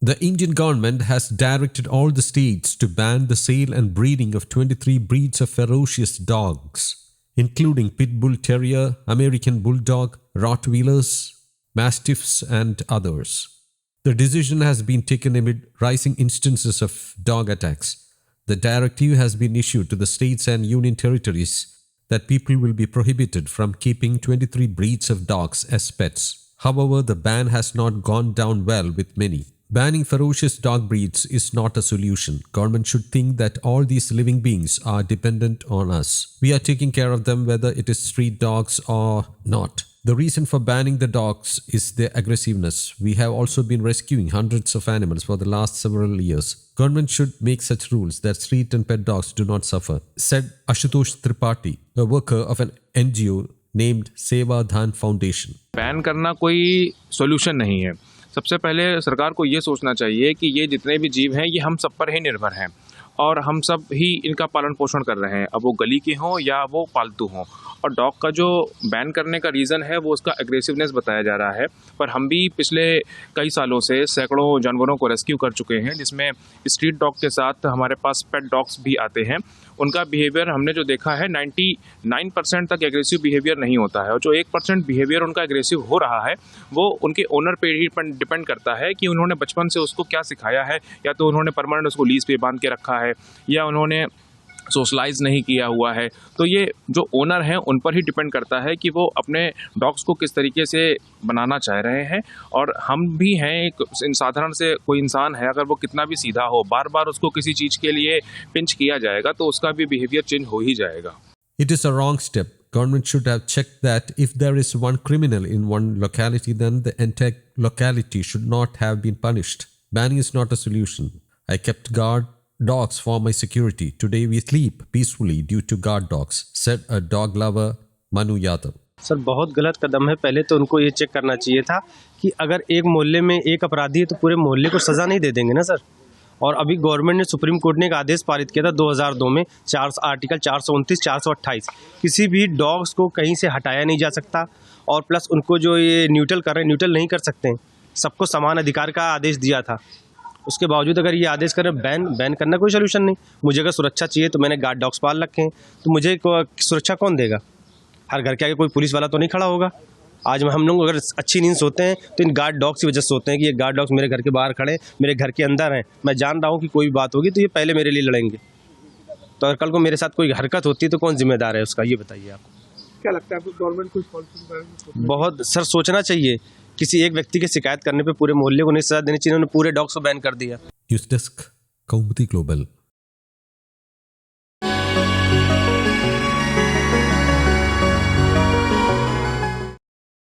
The Indian government has directed all the states to ban the sale and breeding of 23 breeds of ferocious dogs, including Pit Bull Terrier, American Bulldog, Rottweilers, Mastiffs, and others. The decision has been taken amid rising instances of dog attacks. The directive has been issued to the states and union territories that people will be prohibited from keeping 23 breeds of dogs as pets. However, the ban has not gone down well with many. Banning ferocious dog breeds is not a solution. Government should think that all these living beings are dependent on us. We are taking care of them whether it is street dogs or not. The reason for banning the dogs is their aggressiveness. We have also been rescuing hundreds of animals for the last several years. Government should make such rules that street and pet dogs do not suffer, said Ashutosh Tripathi, a worker of an NGO named Seva Dhan Foundation. Ban करना कोई solution नहीं है। सबसे पहले सरकार को ये सोचना चाहिए कि ये जितने भी जीव हैं ये हम सब पर ही निर्भर हैं और हम सब ही इनका पालन पोषण कर रहे हैं, अब वो गली के हों या वो पालतू हों। और डॉग का जो बैन करने का रीज़न है वो उसका एग्रेसिवनेस बताया जा रहा है, पर हम भी पिछले कई सालों से सैकड़ों जानवरों को रेस्क्यू कर चुके हैं, जिसमें स्ट्रीट डॉग के साथ हमारे पास पेट डॉग्स भी आते हैं। उनका बिहेवियर हमने जो देखा है 99% तक एग्रेसिव बिहेवियर नहीं होता है, और जो 1% बिहेवियर उनका एग्रेसिव हो रहा है वो उनके ओनर पे ही डिपेंड करता है कि उन्होंने बचपन से उसको क्या सिखाया है, या तो उन्होंने परमानेंट उसको लीज पे बांध के रखा है या उन्होंने सोशलाइज नहीं किया हुआ है। तो ये जो ओनर हैं उन पर ही डिपेंड करता है कि वो अपने डॉग्स को किस तरीके से बनाना चाह रहे हैं। और हम भी हैं एक साधारण से कोई इंसान है, अगर वो कितना भी सीधा हो, बार बार उसको किसी चीज़ के लिए पिंच किया जाएगा तो उसका भी बिहेवियर चेंज हो ही जाएगा। It is a wrong step. Government should have checked that if there is one criminal in one locality, then the entire locality should not have been punished. Banning is not a solution. I kept guard dogs for my security. Today we sleep peacefully due to guard dogs, said a dog lover Manu Yadav. Sir बहुत गलत कदम है। पहले तो उनको ये check करना चाहिए था कि अगर एक मोहल्ले में एक अपराधी है तो पूरे मोहल्ले को सज़ा नहीं दे देंगे ना सर। और अभी गवर्नमेंट ने, सुप्रीम कोर्ट ने एक आदेश पारित किया था 2002 में, आर्टिकल 429, 428, किसी भी डॉग्स को कहीं से हटाया नहीं जा सकता, और प्लस उनको जो ये न्यूट्रल कर रहे हैं, न्यूट्रल नहीं कर सकते हैं, सबको समान अधिकार का आदेश दिया था। उसके बावजूद अगर ये आदेश करें बैन करना कोई सोल्यूशन नहीं। मुझे अगर सुरक्षा चाहिए तो मैंने गार्ड डॉग्स पाल रखे हैं, तो मुझे सुरक्षा कौन देगा? हर घर के आगे कोई पुलिस वाला तो नहीं खड़ा होगा। आज हम लोग अगर अच्छी नींद सोते हैं तो इन गार्ड डॉग्स की वजह से सोते हैं कि ये गार्ड डॉग्स मेरे घर के बाहर खड़े, मेरे घर के अंदर हैं, मैं जान रहा हूँ कि कोई भी बात होगी तो ये पहले मेरे लिए लड़ेंगे। तो अगर कल को मेरे साथ कोई हरकत होती है तो कौन जिम्मेदार है उसका, ये बताइए आप। क्या लगता है आपको गवर्नमेंट को बहुत सर सोचना चाहिए। किसी एक व्यक्ति की शिकायत करने पे पूरे मोहल्ले को नहीं सजा देनी चाहिए। उन्होंने पूरे डॉग्स को बैन कर दिया। News Desk, Kaumudy Global.